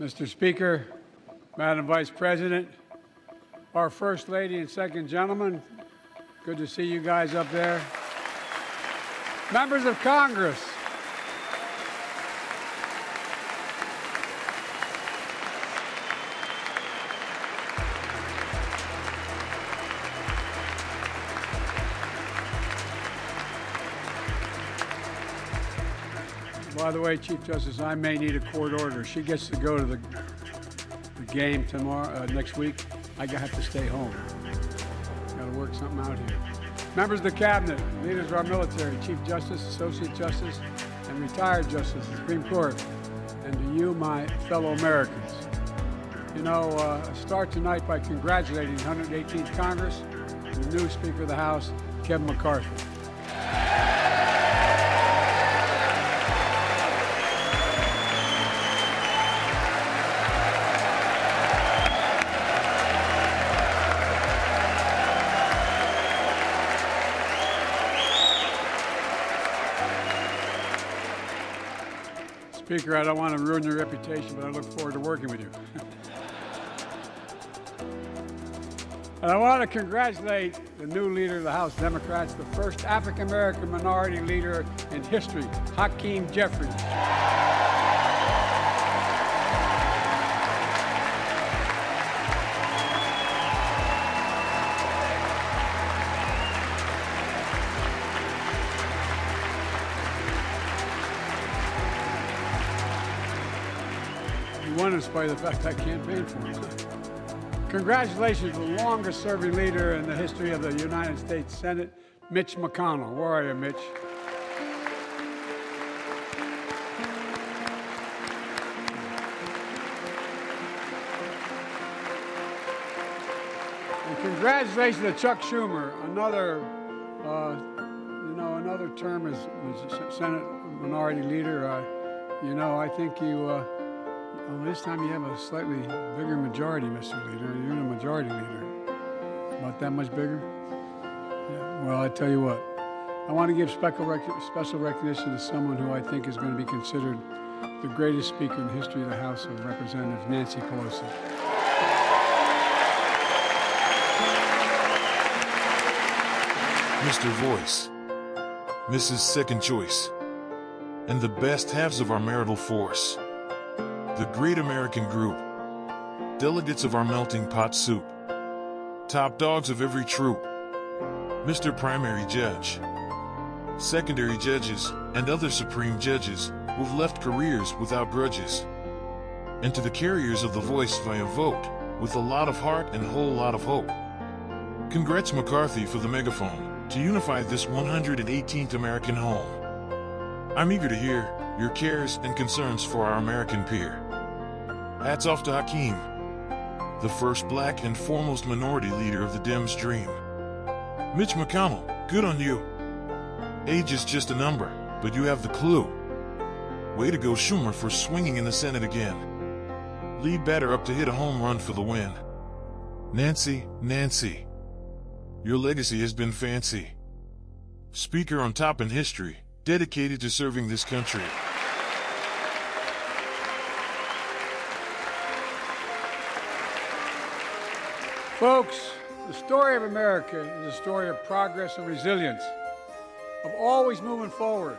Mr. Speaker, Madam Vice President, our First Lady and Second Gentleman, good to see you guys up there. Members of Congress, by the way, Chief Justice, I may need a court order. She gets to go to the game tomorrow, next week. I have to stay home. Got to work something out here. Members of the Cabinet, leaders of our military, Chief Justice, Associate Justice, and retired Justice of the Supreme Court, and to you, my fellow Americans. You know, I start tonight by congratulating the 118th Congress and the new Speaker of the House, Kevin McCarthy. Speaker, I don't want to ruin your reputation, but I look forward to working with you. And I want to congratulate the new leader of the House Democrats, the first African-American minority leader in history, Hakeem Jeffries. Won in spite of the fact I campaigned for him. Congratulations to the longest-serving leader in the history of the United States Senate, Mitch McConnell. Where are you, Mitch? And congratulations to Chuck Schumer, another term as Senate Minority Leader. I think you. This time you have a slightly bigger majority, Mr. Leader. You're the majority leader. About that much bigger? Yeah. Well, I tell you what. I want to give special recognition to someone who I think is going to be considered the greatest speaker in the history of the House of Representatives, Nancy Pelosi. Mr. Voice, Mrs. Second Choice, and the best halves of our marital force. The great American group, delegates of our melting pot soup, top dogs of every troop, Mr. Primary Judge, secondary judges, and other supreme judges who've left careers without grudges, and to the carriers of the voice via vote, with a lot of heart and a whole lot of hope. Congrats McCarthy for the megaphone to unify this 118th American home. I'm eager to hear your cares and concerns for our American peer. Hats off to Hakeem, the first black and foremost minority leader of the Dems' dream. Mitch McConnell, good on you. Age is just a number, but you have the clue. Way to go Schumer for swinging in the Senate again. Lead batter up to hit a home run for the win. Nancy, your legacy has been fancy. Speaker on top in history, dedicated to serving this country. Folks, the story of America is a story of progress and resilience, of always moving forward,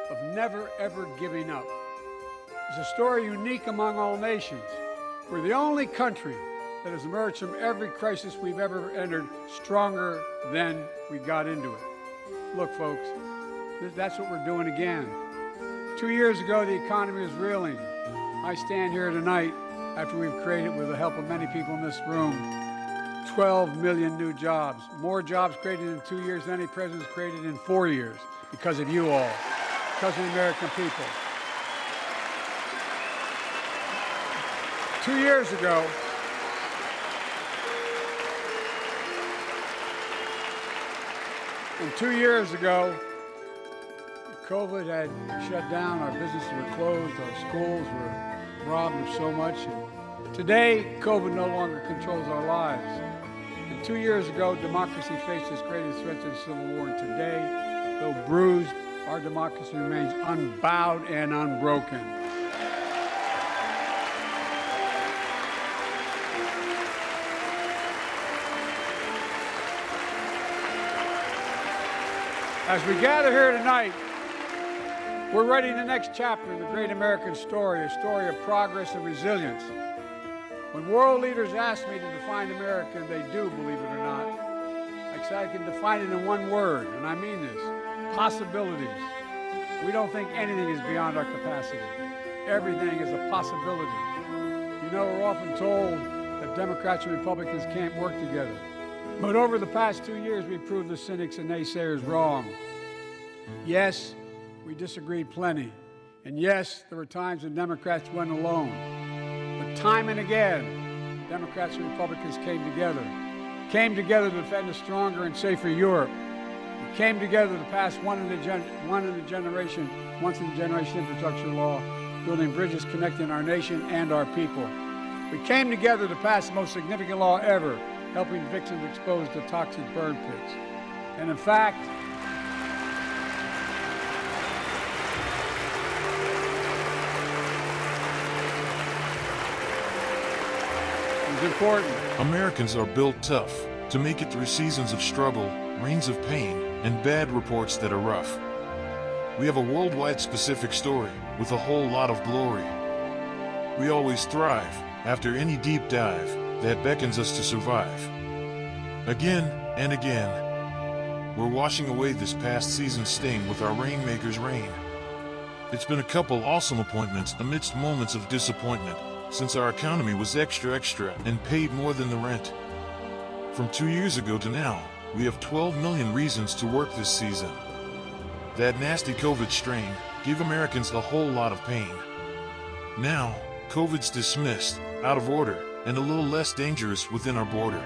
of never, ever giving up. It's a story unique among all nations. We're the only country that has emerged from every crisis we've ever entered stronger than we got into it. Look, folks, that's what we're doing again. 2 years ago, the economy was reeling. I stand here tonight after we've created, with the help of many people in this room, 12 million new jobs. More jobs created in 2 years than any president's created in 4 years, because of you all, because of the American people. 2 years ago, COVID had shut down, our businesses were closed, our schools were robbed of so much. And today, COVID no longer controls our lives. And 2 years ago, democracy faced its greatest threat to the Civil War. And today, though bruised, our democracy remains unbowed and unbroken. As we gather here tonight, we're writing the next chapter in the great American story, a story of progress and resilience. When world leaders ask me to define America, and they do, believe it or not, like I said, I can define it in one word, and I mean this: possibilities. We don't think anything is beyond our capacity. Everything is a possibility. You know, we're often told that Democrats and Republicans can't work together. But over the past 2 years, we've proved the cynics and naysayers wrong. Yes, we disagreed plenty. And yes, there were times when Democrats went alone. But time and again, Democrats and Republicans came together to defend a stronger and safer Europe. We came together to pass once in a generation infrastructure law, building bridges connecting our nation and our people. We came together to pass the most significant law ever, helping victims exposed to toxic burn pits. And in fact, it's important. Americans are built tough to make it through seasons of struggle, reigns of pain, and bad reports that are rough. We have a worldwide specific story with a whole lot of glory. We always thrive after any deep dive that beckons us to survive. Again and again, we're washing away this past season's stain with our Rainmaker's reign. It's been a couple awesome appointments amidst moments of disappointment, since our economy was extra and paid more than the rent. From 2 years ago to now, we have 12 million reasons to work this season. That nasty COVID strain gave Americans a whole lot of pain. Now, COVID's dismissed, out of order, and a little less dangerous within our border.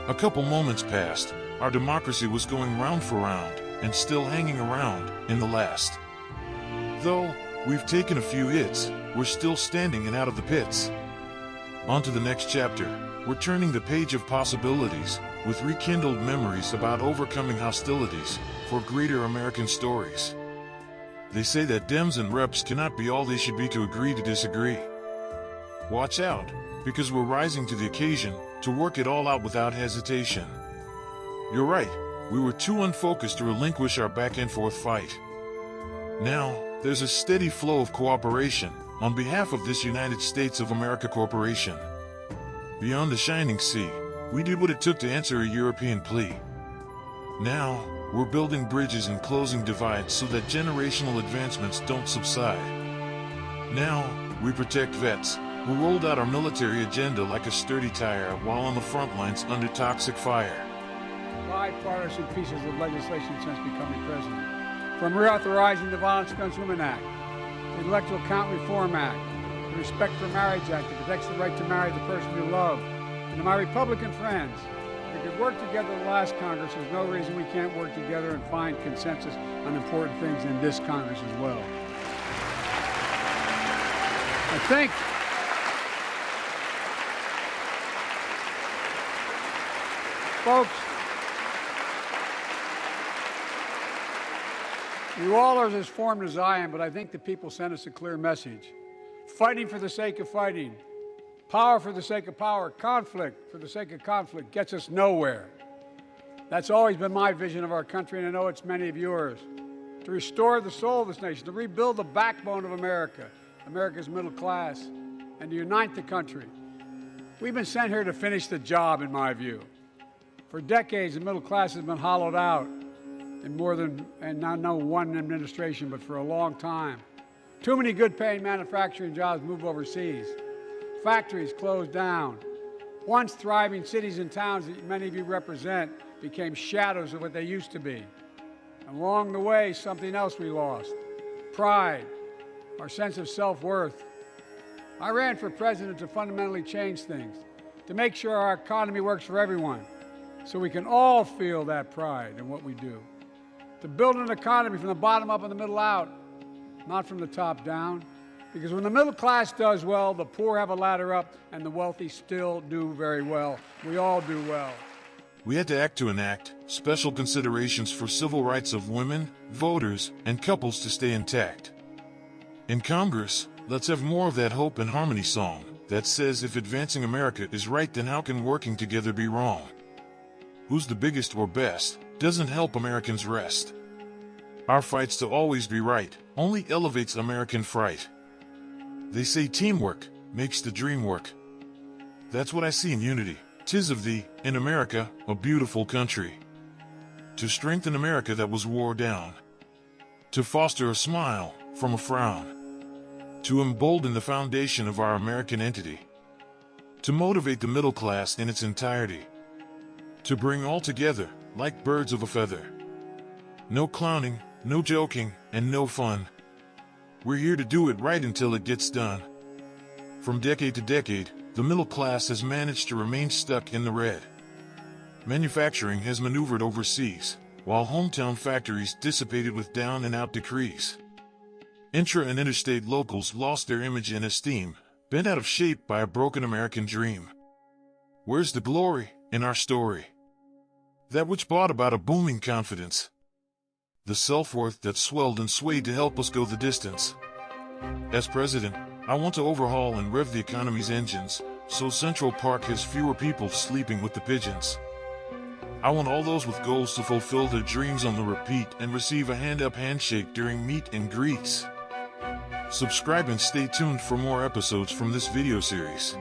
A couple moments passed, our democracy was going round for round, and still hanging around in the last. Though we've taken a few hits, we're still standing and out of the pits. On to the next chapter, we're turning the page of possibilities, with rekindled memories about overcoming hostilities, for greater American stories. They say that Dems and Reps cannot be all they should be to agree to disagree. Watch out, because we're rising to the occasion, to work it all out without hesitation. You're right, we were too unfocused to relinquish our back-and-forth fight. Now, there's a steady flow of cooperation, on behalf of this United States of America Corporation. Beyond the shining sea, we did what it took to answer a European plea. Now, we're building bridges and closing divides so that generational advancements don't subside. Now, we protect vets, who rolled out our military agenda like a sturdy tire while on the front lines under toxic fire. Bipartisan pieces of legislation since becoming president. From reauthorizing the Violence Against Women Act, the Electoral Count Reform Act, the Respect for Marriage Act that protects the right to marry the person you love, and to my Republican friends, if we could work together in the last Congress, there's no reason we can't work together and find consensus on important things in this Congress as well. I think folks, you all are as informed as I am, but I think the people sent us a clear message. Fighting for the sake of fighting, power for the sake of power, conflict for the sake of conflict gets us nowhere. That's always been my vision of our country, and I know it's many of yours. To restore the soul of this nation, to rebuild the backbone of America, America's middle class, and to unite the country. We've been sent here to finish the job, in my view. For decades, the middle class has been hollowed out in more than, and not no one administration, but for a long time. Too many good-paying manufacturing jobs move overseas. Factories closed down. Once thriving cities and towns that many of you represent became shadows of what they used to be. And along the way, something else we lost: pride, our sense of self-worth. I ran for president to fundamentally change things, to make sure our economy works for everyone, so we can all feel that pride in what we do. To build an economy from the bottom up and the middle out, not from the top down. Because when the middle class does well, the poor have a ladder up, and the wealthy still do very well. We all do well. We had to act to enact special considerations for civil rights of women, voters, and couples to stay intact. In Congress, let's have more of that hope and harmony song that says if advancing America is right, then how can working together be wrong? Who's the biggest or best doesn't help Americans rest. Our fights to always be right only elevates American fright. They say teamwork makes the dream work. That's what I see in unity. 'Tis of thee, in America, a beautiful country. To strengthen America that was wore down. To foster a smile from a frown. To embolden the foundation of our American entity. To motivate the middle class in its entirety. To bring all together, like birds of a feather. No clowning, no joking, and no fun. We're here to do it right until it gets done. From decade to decade, the middle class has managed to remain stuck in the red. Manufacturing has maneuvered overseas, while hometown factories dissipated with down-and-out decrees. Intra- and interstate locals lost their image and esteem, bent out of shape by a broken American dream. Where's the glory in our story? That which brought about a booming confidence. The self-worth that swelled and swayed to help us go the distance. As president, I want to overhaul and rev the economy's engines, so Central Park has fewer people sleeping with the pigeons. I want all those with goals to fulfill their dreams on the repeat and receive a hand-up handshake during meet and greets. Subscribe and stay tuned for more episodes from this video series.